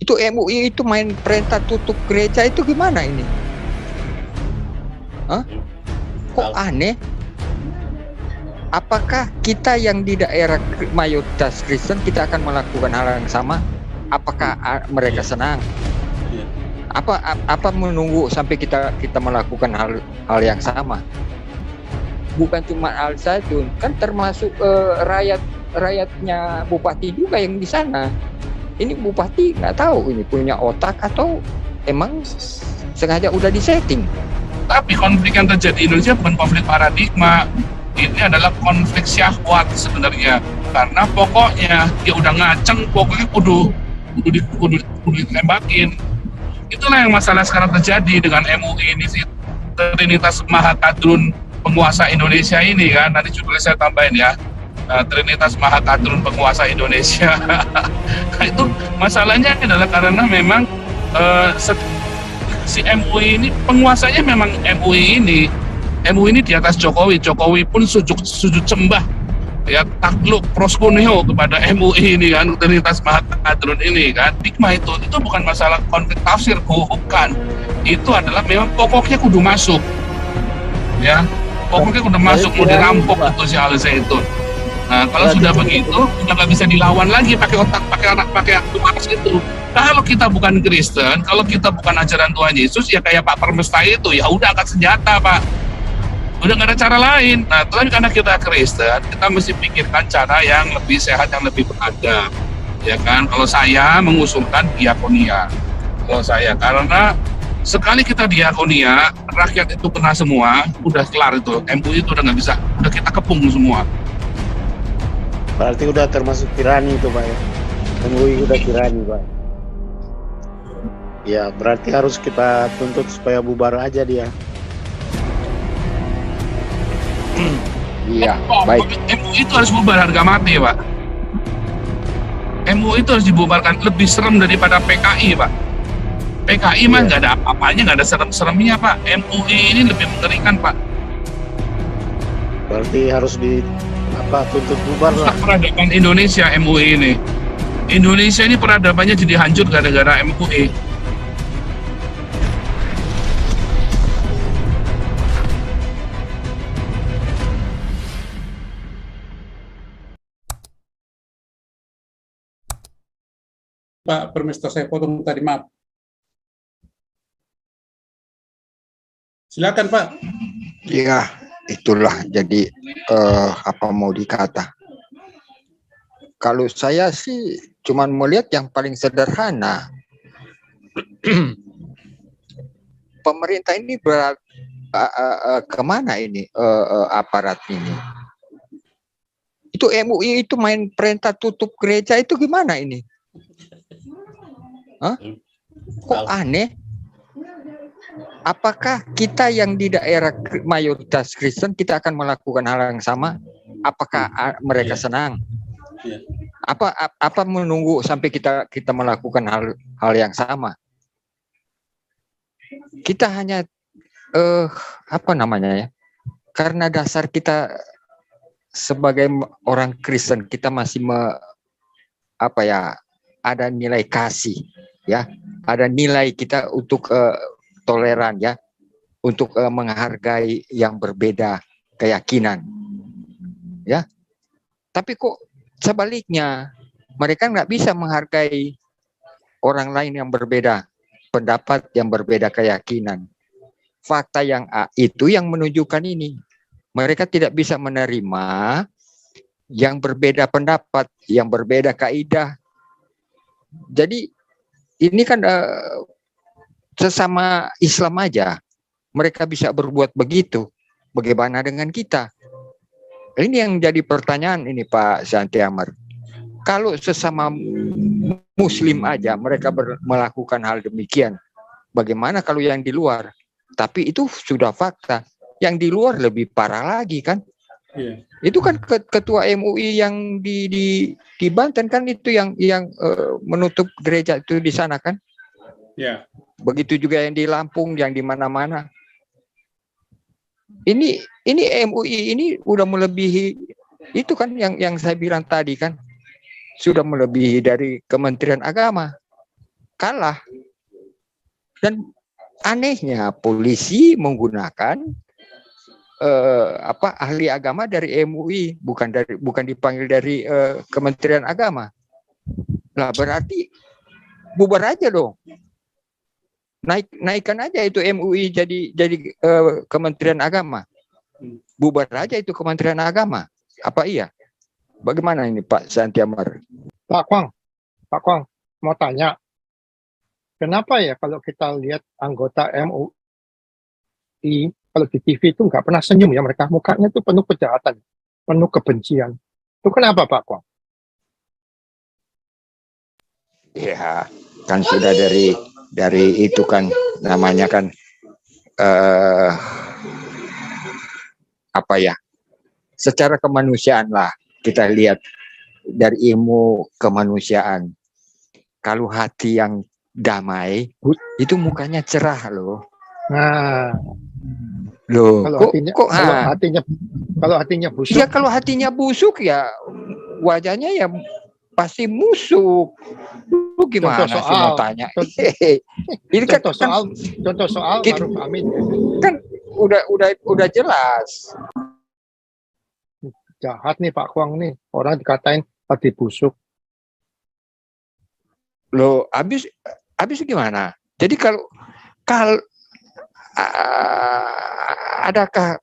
Itu MUI itu main perintah tutup gereja itu gimana ini? Hah? Kok aneh? Apakah kita yang di daerah mayoritas Kristen kita akan melakukan hal yang sama? Apakah mereka senang? Apa menunggu sampai kita melakukan hal yang sama? Bukan cuma Al Zaitun, kan termasuk rakyatnya bupati juga yang di sana. Ini bupati nggak tahu ini punya otak atau emang sengaja udah disetting. Tapi konflik yang terjadi di Indonesia bukan konflik paradigma, ini adalah konflik syahwat sebenarnya. Karena pokoknya dia udah ngaceng, pokoknya kudu ditembakin. Itulah yang masalah sekarang terjadi dengan MUI ini sih, Trinitas Mahakadrun penguasa Indonesia ini kan. Nanti judulnya saya tambahin ya, Trinitas Mahakadrun penguasa Indonesia. Nah, itu masalahnya adalah karena memang si MUI ini penguasanya memang MUI ini di atas Jokowi pun sujud sembah ya, takluk proskuneo kepada MUI ini kan, Trinitas Mahakadrun ini kan. Paradigma itu bukan masalah konflik tafsir, bukan. Itu adalah memang pokoknya kudu masuk ya, pokoknya kudu masuk, mau dirampok itu si Al Zaitun. Nah, kalau sudah begitu udah nggak bisa dilawan lagi pakai otak, pakai aktuaris itu. Kalau kita bukan Kristen, kalau kita bukan ajaran Tuhan Yesus, ya kayak Pak Permesta itu, ya udah angkat senjata Pak, udah nggak ada cara lain. Nah, tapi karena kita Kristen, kita mesti pikirkan cara yang lebih sehat, yang lebih beradab, ya kan. Kalau saya mengusulkan diakonia, kalau saya, karena sekali kita diakonia, rakyat itu kena semua, udah kelar itu, MUI itu udah nggak bisa, udah kita kepung semua. Berarti udah termasuk tirani itu Pak ya, MUI udah tirani Pak. Ya berarti harus kita tuntut supaya bubar aja dia. Iya, baik. MUI itu harus bubar harga mati Pak. MUI itu harus dibubarkan, lebih serem daripada PKI Pak. PKI mah nggak ada apa-apanya, nggak ada serem-seremnya Pak. MUI ini lebih mengerikan Pak. Berarti harus tuntut bubar lah. Peradaban Indonesia MUI ini. Indonesia ini peradabannya jadi hancur gara-gara MUI. Pak Permesta, saya potong tadi, maaf. Silakan Pak. Iya, itulah jadi apa mau dikata. Kalau saya sih cuman melihat yang paling sederhana. Pemerintah ini kemana ini aparat ini? Itu MUI itu main perintah tutup gereja itu gimana ini? Hah? Kok aneh? Apakah kita yang di daerah mayoritas Kristen kita akan melakukan hal yang sama? Apakah mereka senang? Apa menunggu sampai kita melakukan hal yang sama? Kita hanya apa namanya ya? Karena dasar kita sebagai orang Kristen, kita masih ada nilai kasih ya, ada nilai kita untuk toleran ya, untuk menghargai yang berbeda keyakinan ya. Tapi kok sebaliknya, mereka nggak bisa menghargai orang lain yang berbeda pendapat, yang berbeda keyakinan. Fakta yang itu yang menunjukkan ini, mereka tidak bisa menerima yang berbeda pendapat, yang berbeda kaidah. Jadi ini kan sesama Islam aja mereka bisa berbuat begitu. Bagaimana dengan kita? Ini yang jadi pertanyaan ini Pak Santi Amar. Kalau sesama Muslim aja mereka melakukan hal demikian, bagaimana kalau yang di luar? Tapi itu sudah fakta. Yang di luar lebih parah lagi kan? Itu kan ketua MUI yang di Banten kan, itu yang menutup gereja itu di sana kan? Begitu juga yang di Lampung, yang di mana-mana. Ini MUI ini udah melebihi itu kan yang saya bilang tadi kan, sudah melebihi dari Kementerian Agama. kalah. Dan anehnya polisi menggunakan ahli agama dari MUI, bukan dipanggil dari Kementerian Agama. Lah berarti bubar aja dong. Naikkan aja itu MUI jadi Kementerian Agama. Bubar aja itu Kementerian Agama. Apa iya? Bagaimana ini Pak Santiamar? Pak Kwang, mau tanya, kenapa ya kalau kita lihat anggota MUI, kalau di TV itu nggak pernah senyum ya mereka, mukanya itu penuh kejahatan, penuh kebencian. Itu kenapa Pak Kwang? Ya, kan sudah dari itu kan namanya kan secara kemanusiaan lah, kita lihat dari ilmu kemanusiaan. Kalau hati yang damai itu mukanya cerah loh. Nah, Loh, kalau hatinya busuk. Ya kalau hatinya busuk ya wajahnya ya pasti musuk. Lu gimana sih mau tanya? Ini kan contoh soal Maruf Amin. Kan udah jelas. Jahat nih Pak Kwang nih, orang dikatain hati busuk. Loh, habis gimana? Jadi kalau adakah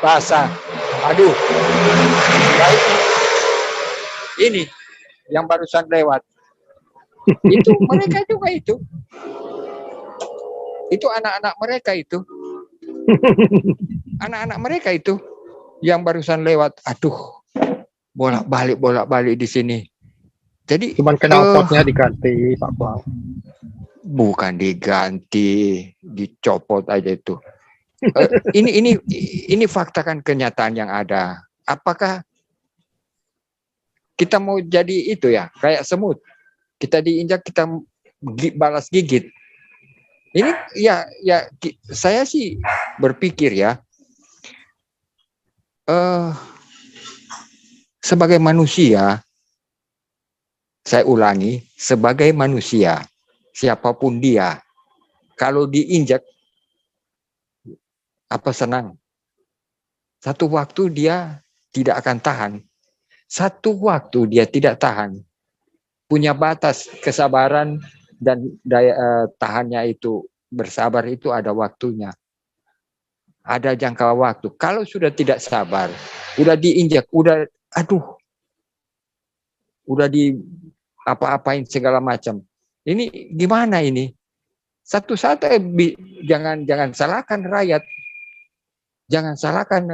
bahasa? Aduh, baik. Ini yang barusan lewat. Itu mereka juga itu anak-anak mereka itu. Anak-anak mereka itu yang barusan lewat. Aduh, bolak-balik di sini. Jadi cuman knalpotnya diganti Pak Kwang. Bukan diganti, dicopot aja itu. Ini fakta kan kenyataan yang ada. Apakah kita mau jadi itu ya, kayak semut? Kita diinjak, kita balas gigit. Ini ya saya sih berpikir ya, sebagai manusia, saya ulangi, sebagai manusia, siapapun dia, kalau diinjak, apa senang? Satu waktu dia tidak akan tahan. Satu waktu dia tidak tahan. Punya batas kesabaran dan daya tahannya itu, bersabar itu ada waktunya. Ada jangka waktu. Kalau sudah tidak sabar, udah diinjak, udah di apa-apain segala macam. Ini gimana ini? Satu saat jangan salahkan rakyat. Jangan salahkan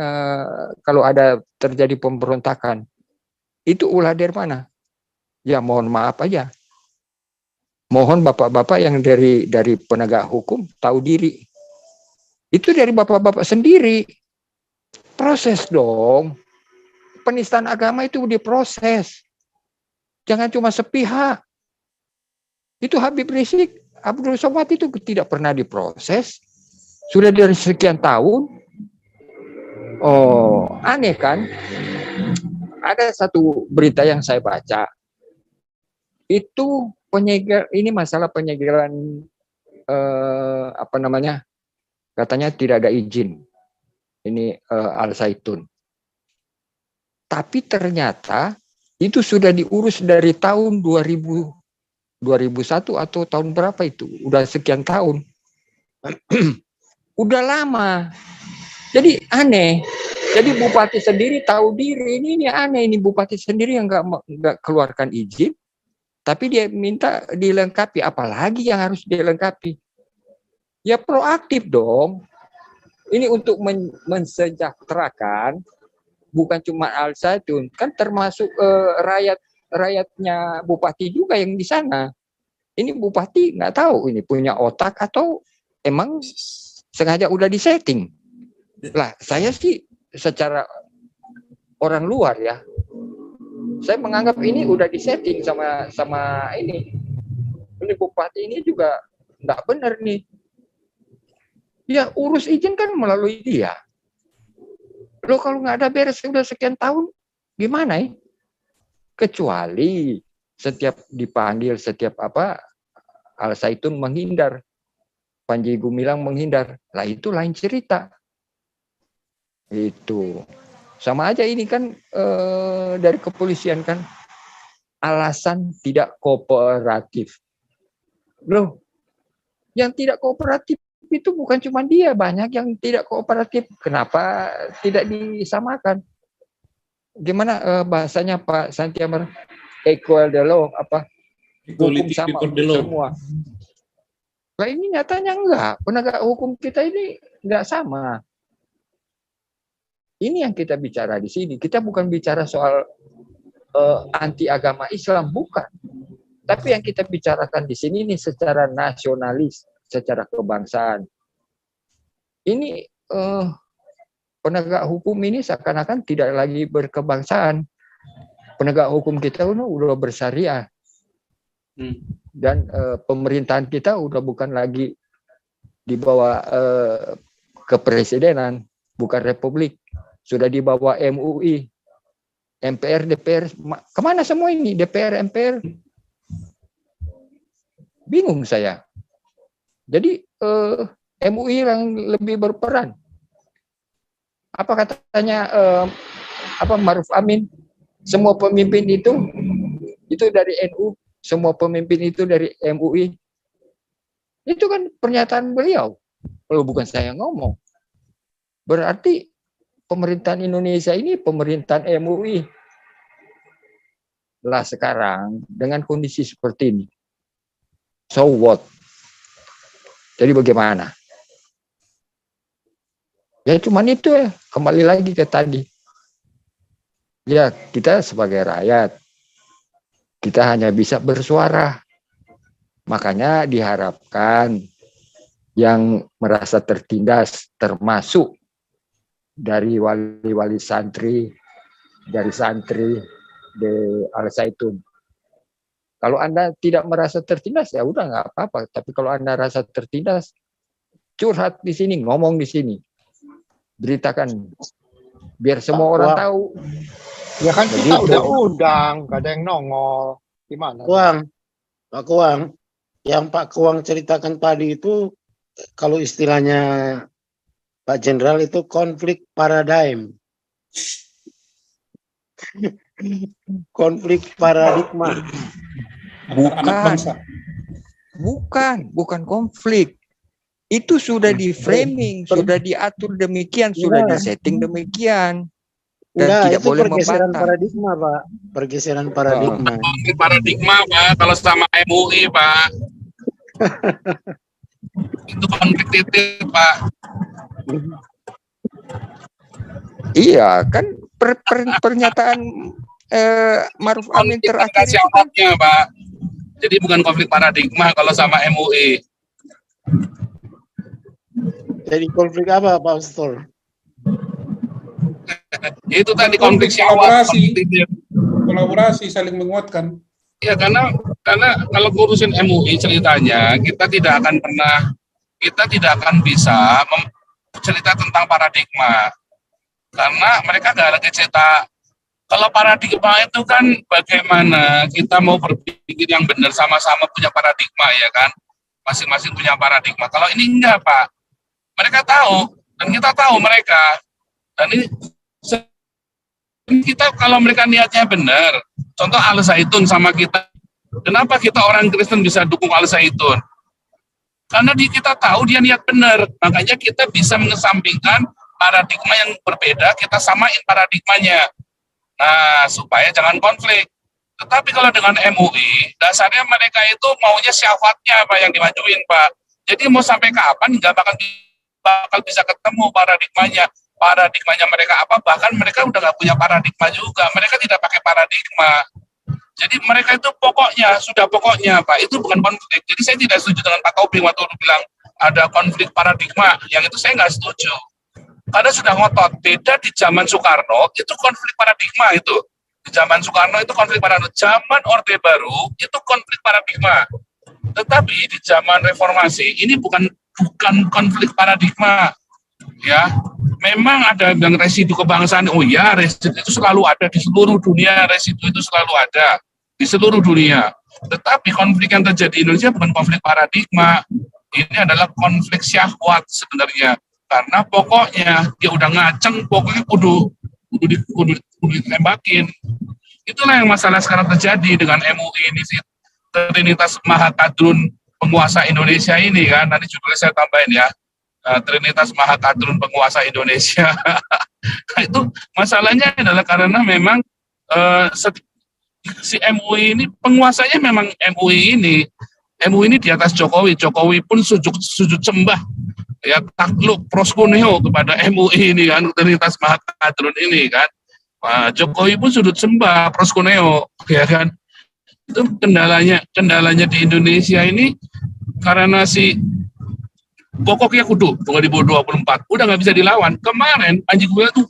kalau ada terjadi pemberontakan. Itu ulah dari mana? Ya mohon maaf aja. Mohon bapak-bapak yang dari penegak hukum tahu diri. Itu dari bapak-bapak sendiri. Proses dong. Penistaan agama itu diproses. Jangan cuma sepihak. Itu Habib Rizik, Abdul Somad itu tidak pernah diproses. Sudah dari sekian tahun. Oh, aneh kan? Ada satu berita yang saya baca. Itu ini masalah penyegelan katanya tidak ada izin. Ini Al Zaitun. Tapi ternyata itu sudah diurus dari tahun 2001 atau tahun berapa itu? Udah sekian tahun. Udah lama. Jadi aneh. Jadi bupati sendiri tahu diri. Ini aneh, ini bupati sendiri yang nggak keluarkan izin, tapi dia minta dilengkapi. Apalagi yang harus dilengkapi? Ya proaktif dong. Ini untuk mensejahterakan, bukan cuma Al Zaitun, kan termasuk rakyatnya bupati juga yang di sana. Ini bupati nggak tahu ini punya otak atau emang sengaja udah disetting. Lah, saya sih secara orang luar ya, saya menganggap ini udah disetting sama ini bupati ini juga nggak benar nih. Ya urus izin kan melalui dia. Loh kalau nggak ada beres udah sekian tahun, gimana ya? Kecuali setiap dipanggil, setiap apa, Al Zaitun menghindar, Panji Gumilang menghindar. Lah itu lain cerita. Itu sama aja ini kan dari kepolisian kan alasan tidak kooperatif. Loh, yang tidak kooperatif itu bukan cuma dia, banyak yang tidak kooperatif. Kenapa tidak disamakan? Gimana bahasanya Pak Santiamer? Equal the law, apa? Hukum sama semua. Nah ini nyatanya enggak. Penegak hukum kita ini enggak sama. Ini yang kita bicara di sini. Kita bukan bicara soal anti agama Islam, bukan. Tapi yang kita bicarakan di sini ini secara nasionalis, secara kebangsaan. Ini penegak hukum ini seakan-akan tidak lagi berkebangsaan. Penegak hukum kita udah bersyariah. Dan pemerintahan kita udah bukan lagi di bawah kepresidenan, bukan republik. Sudah di bawah MUI, MPR, DPR. Kemana semua ini? DPR, MPR? Bingung saya. Jadi MUI yang lebih berperan. Apa katanya Maruf Amin? Semua pemimpin itu dari NU, semua pemimpin itu dari MUI. Itu kan pernyataan beliau. Kalau bukan saya ngomong. Berarti pemerintahan Indonesia ini pemerintahan MUI. Lah sekarang dengan kondisi seperti ini. So what? Jadi bagaimana? Ya cuman itu ya, kembali lagi ke tadi. Ya kita sebagai rakyat, kita hanya bisa bersuara. Makanya diharapkan yang merasa tertindas termasuk dari wali-wali santri, dari santri di Al Zaitun. Kalau Anda tidak merasa tertindas, ya udah nggak apa-apa. Tapi kalau Anda rasa tertindas, curhat di sini, ngomong di sini, beritakan, biar semua orang tahu. Ya kan kita udah undang, nggak ada yang nongol. Gimana? Pak Kuang, yang Pak Kuang ceritakan tadi itu, kalau istilahnya Pak Jenderal itu konflik paradigm. Konflik paradigma. Bukan konflik. Itu sudah di framing, sudah diatur demikian, sudah disetting demikian. Dan tidak itu boleh pergeseran membantah. paradigma, Pak. Pergeseran paradigma. Paradigma, Pak, kalau sama MUI, Pak. Itu konflik titik, Pak. Iya, kan pernyataan Maruf Amin terakhir itu kan, Pak. Jadi bukan konflik paradigma kalau sama MUI. Jadi konflik apa, Pak Ustaz? Itu tadi konflik kolaborasi saling menguatkan. Ya karena kalau ngurusin MUI ceritanya kita tidak akan bisa cerita tentang paradigma karena mereka nggak lagi cerita. Kalau paradigma itu kan bagaimana kita mau berpikir yang benar sama-sama punya paradigma ya kan, masing-masing punya paradigma. Kalau ini enggak Pak, mereka tahu dan kita tahu mereka dan ini kita kalau mereka niatnya benar, contoh Al Zaitun sama kita, kenapa kita orang Kristen bisa dukung Al Zaitun? Karena kita tahu dia niat benar, makanya kita bisa mengesampingkan paradigma yang berbeda, kita samain paradigmanya. Nah, supaya jangan konflik. Tetapi kalau dengan MUI, dasarnya mereka itu maunya syafatnya Pak yang dimajuin Pak. Jadi mau sampai kapan nggak bakal bisa ketemu paradigmanya. Paradigmanya mereka apa, bahkan mereka udah nggak punya paradigma juga, mereka tidak pakai paradigma. Jadi mereka itu sudah pokoknya Pak, itu bukan konflik. Jadi saya tidak setuju dengan Pak Taufik waktu bilang ada konflik paradigma, yang itu saya nggak setuju. Karena sudah ngotot, beda di zaman Soekarno, itu konflik paradigma itu. Di zaman Soekarno itu konflik paradigma, zaman Orde Baru itu konflik paradigma. Tetapi di zaman reformasi, ini bukan konflik paradigma. Ya, memang ada yang residu kebangsaan. Oh ya, residu itu selalu ada di seluruh dunia, residu itu selalu ada. di seluruh dunia. Tetapi konflik yang terjadi di Indonesia bukan konflik paradigma, ini adalah konflik syahwat sebenarnya. Karena pokoknya dia udah ngaceng, pokoknya kudu ditembakin. Itulah yang masalah sekarang terjadi dengan MUI ini sih. Trinitas Mahakadrun penguasa Indonesia ini kan, nanti judulnya saya tambahin ya. Trinitas Mahakadrun penguasa Indonesia. Itu masalahnya adalah karena memang si MUI ini penguasanya memang MUI ini di atas Jokowi. Jokowi pun sujud sembah ya, takluk proskuneo kepada MUI ini kan, Trinitas Mahakadrun ini kan. Jokowi pun sujud sembah proskuneo ya kan. Itu kendalanya di Indonesia ini karena si pokoknya kudu 2024 udah nggak bisa dilawan. Kemarin Panji Gumilang tuh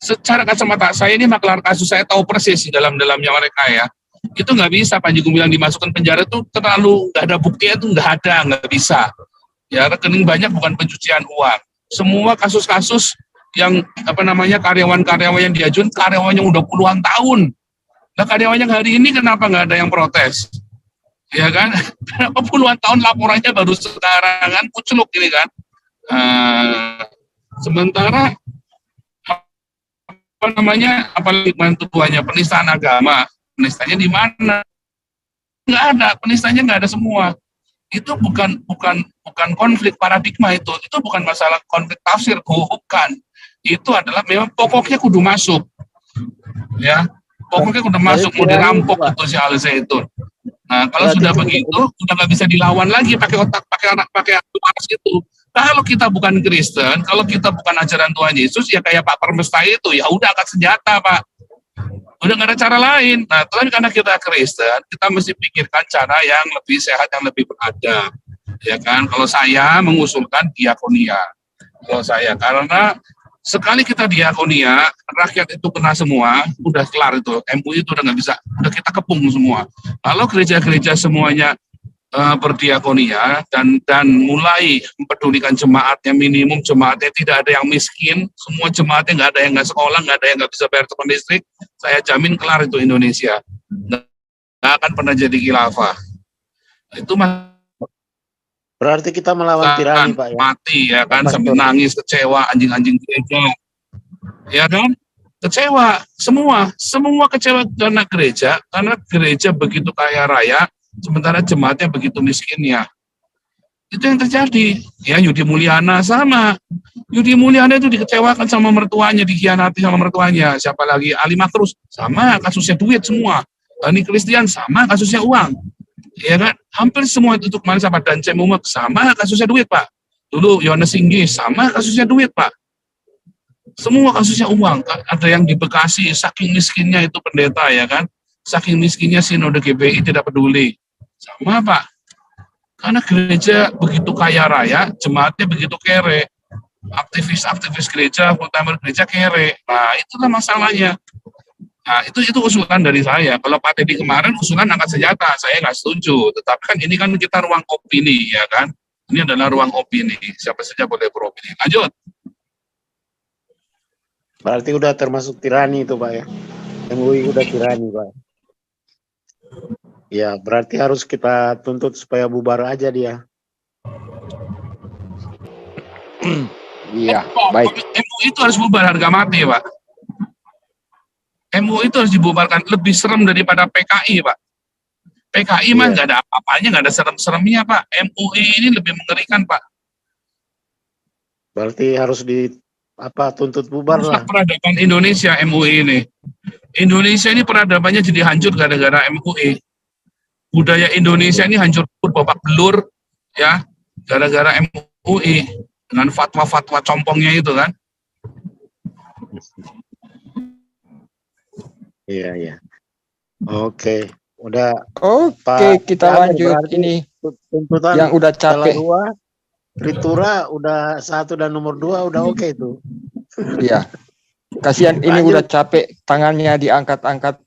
secara kacamata saya ini maklar kasus, saya tahu persis di dalamnya mereka ya. Itu nggak bisa Panji Gumilang dimasukkan penjara tuh terlalu nggak ada buktinya, tuh nggak bisa. Ya, rekening banyak bukan pencucian uang. Semua kasus-kasus yang karyawan-karyawan yang diajukan karyawan yang udah puluhan tahun. Nah, karyawan yang hari ini kenapa nggak ada yang protes? Ya kan? Kenapa puluhan tahun laporannya baru sekarang kan kuceluk ini kan? Sementara apalagi tuduhannya penistaan agama, penistaannya di mana? Nggak ada, penistaannya nggak ada semua. Itu bukan konflik paradigma itu bukan masalah konflik tafsir, bukan. Itu adalah memang pokoknya kudu masuk, ya. Pokoknya udah masuk, mau dirampok itu si Al-Zaitun. Nah, kalau sudah begitu, udah nggak bisa dilawan lagi pakai otak, pakai panas itu. Kalau kita bukan Kristen, kalau kita bukan ajaran Tuhan Yesus, ya kayak Pak Permesta itu, ya udah angkat senjata, Pak. Udah nggak ada cara lain. Nah, tapi karena kita Kristen, kita mesti pikirkan cara yang lebih sehat, yang lebih beradab. Ya kan? Kalau saya mengusulkan diakonia. Kalau saya, karena sekali kita diakonia, rakyat itu kena semua, udah kelar itu. MUI itu udah nggak bisa, udah kita kepung semua. Kalau gereja-gereja semuanya berdiakonia dan mulai mempedulikan jemaatnya, minimum jemaatnya tidak ada yang miskin, semua jemaatnya nggak ada yang nggak sekolah, nggak ada yang nggak bisa bayar telepon listrik, saya jamin kelar itu Indonesia. Nggak akan pernah jadi khilafah. Itu berarti kita melawan tirani, Pak, ya? Mati ya kan, sampai nangis, kecewa, anjing-anjing gereja. Ya kan? Kecewa, semua kecewa karena gereja begitu kaya raya, sementara jemaatnya begitu miskinnya. Itu yang terjadi. Ya, Yudi Mulyana sama. Yudi Mulyana itu dikecewakan sama mertuanya, dikhianati sama mertuanya. Siapa lagi? Ali Makrus, sama kasusnya duit semua. Bani Christian, sama kasusnya uang. Ya kan, hampir semua itu kemarin sama Dan Cemumek, sama kasusnya duit, Pak. Dulu Yohanes Singgi, sama kasusnya duit, Pak. Semua kasusnya uang. Ada yang di Bekasi, saking miskinnya itu pendeta, ya kan, saking miskinnya Sinode GBI tidak peduli. Sama, Pak. Karena gereja begitu kaya raya, jemaatnya begitu kere. Aktivis-aktivis gereja, full-timer gereja kere. Nah, itulah masalahnya. Nah, itu usulan dari saya. Kalau Pak Teddy kemarin usulan angkat senjata, saya nggak setuju. Tetapi kan ini kan kita ruang opini, ya kan? Ini adalah ruang opini. Siapa saja boleh beropini. Lanjut. Berarti udah termasuk tirani itu, Pak, ya? MUI udah tirani, Pak. Ya, berarti harus kita tuntut supaya bubar aja dia. Iya, baik. MUI itu harus bubar harga mati, Pak. MUI itu harus dibubarkan, lebih serem daripada PKI, Pak. PKI mah nggak ada apa-apanya, nggak ada serem-seremnya, Pak. MUI ini lebih mengerikan, Pak. Berarti harus tuntut bubar lah. Peradaban Indonesia, MUI ini. Indonesia ini peradabannya jadi hancur gara-gara MUI. Budaya Indonesia ini hancur babak belur, ya, gara-gara MUI dengan fatwa-fatwa compongnya itu kan. Iya. Oke, udah. Oke, kita lanjut ini tuntutan yang udah capek. Ritura udah 1 dan nomor 2 udah oke itu. Iya. Kasihan ini udah capek, tangannya diangkat-angkat